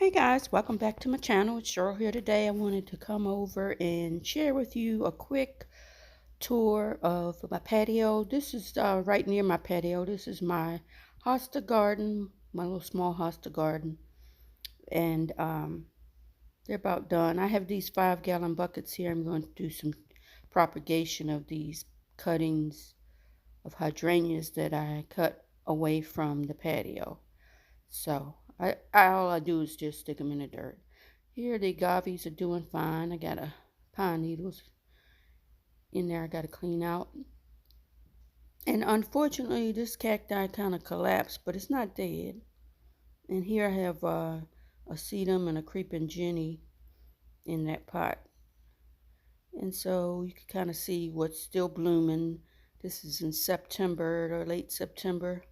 Hey guys, welcome back to my channel. It's Cheryl here today. I wanted to come over and share with you a quick tour of my patio. This is right near my patio. This is my hosta garden, my little small hosta garden. And they're about done. I have these 5-gallon buckets here. I'm going to do some propagation of these cuttings of hydrangeas that I cut away from the patio. So all I do is just stick them in the dirt. Here the agaves are doing fine. I got a pine needles in there I got to clean out. And unfortunately this cacti kind of collapsed, but it's not dead. And here I have a sedum and a creeping jenny in that pot. And so you can kind of see what's still blooming. This is in September or late September.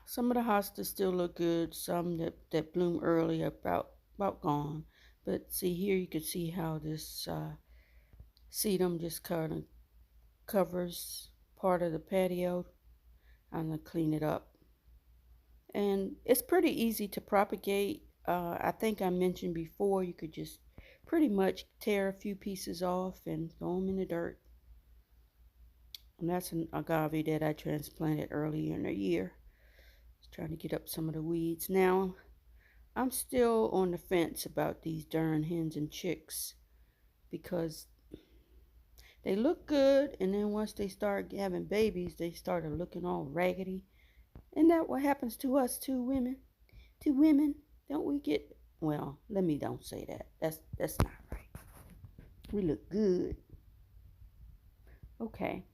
Some of the hostas still look good. Some that bloom early are about gone. But see here, you can see how this sedum just kind of covers part of the patio. I'm going to clean it up. And it's pretty easy to propagate. I think I mentioned before, you could just pretty much tear a few pieces off and throw them in the dirt. And that's an agave that I transplanted earlier in the year. Just trying to get up some of the weeds. Now, I'm still on the fence about these darn hens and chicks because they look good, and then once they start having babies, they started looking all raggedy. Isn't that what happens to us two women? To women, don't we get? Well, let me don't say that. That's not right. We look good. Okay.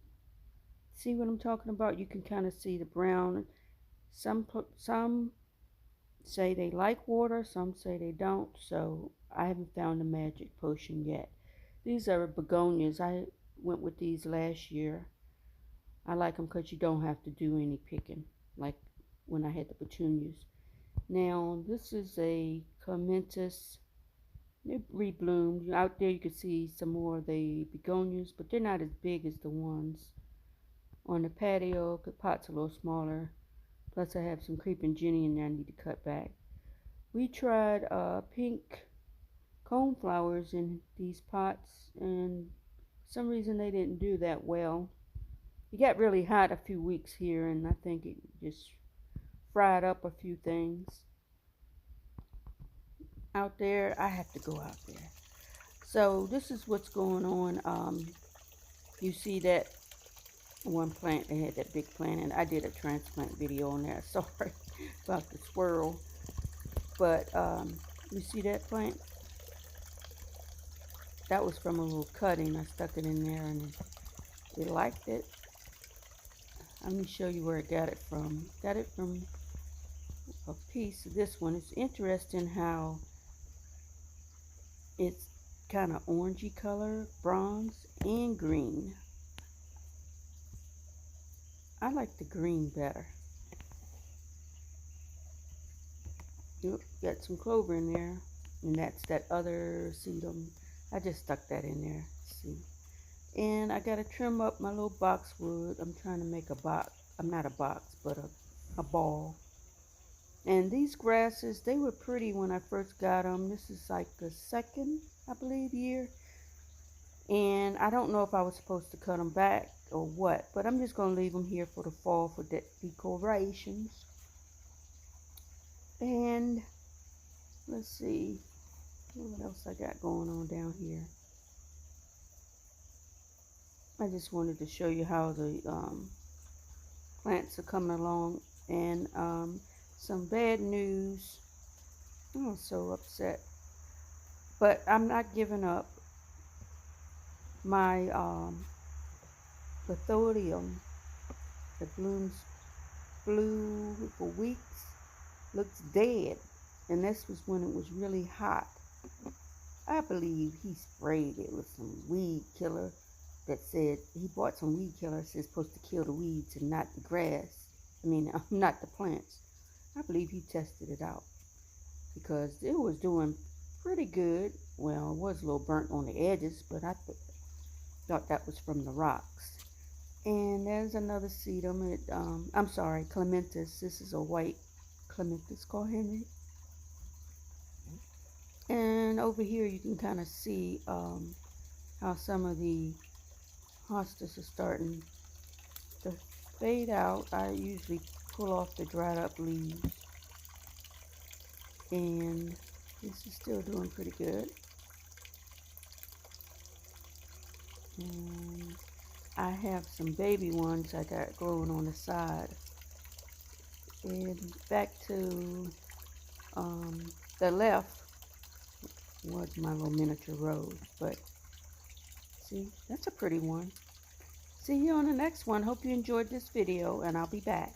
See what I'm talking about? You can kind of see the brown. Some say they like water, some say they don't, so I haven't found the magic potion yet. These are begonias. I went with these last year. I like them because you don't have to do any picking, like when I had the petunias. Now, this is a clematis. They rebloomed. Out there you can see some more of the begonias, but they're not as big as the ones on the patio. The pot's a little smaller. Plus I have some creeping jenny in there I need to cut back. We tried pink coneflowers in these pots, and for some reason they didn't do that well. It got really hot a few weeks here, and I think it just fried up a few things. Out there, I have to go out there. So this is what's going on. You see that one plant, they had that big plant, and I did a transplant video on that. Sorry about the swirl. But you see that plant? That was from a little cutting. I stuck it in there and it liked it. Let me show you where I got it from. Got it from a piece of this one. It's interesting how it's kind of orangey color, bronze and green. I like the green better. Yep, got some clover in there, and that's that other sedum. I just stuck that in there. See, and I gotta trim up my little boxwood. I'm trying to make a box. I'm not a box, but a ball. And these grasses, they were pretty when I first got them. This is like the second, I believe, year. And I don't know if I was supposed to cut them back or what, but I'm just gonna leave them here for the fall for decorations. And let's see what else I got going on down here. I just wanted to show you how the plants are coming along. And some bad news. I'm so upset, but I'm not giving up. My Patio that blooms blue for weeks looks dead, and this was when it was really hot. I believe he sprayed it with some weed killer that said he bought some weed killer that says supposed to kill the weeds and not the grass. I mean, not the plants. I believe he tested it out because it was doing pretty good. Well, it was a little burnt on the edges, but I thought that was from the rocks. And there's another sedum. I'm sorry, clematis. This is a white clematis, call Henry. And over here you can kind of see how some of the hostas are starting to fade out. I usually pull off the dried up leaves, and this is still doing pretty good. And I have some baby ones I got growing on the side. And back to the left was my little miniature rose, but see, that's a pretty one. See you on the next one. Hope you enjoyed this video, and I'll be back.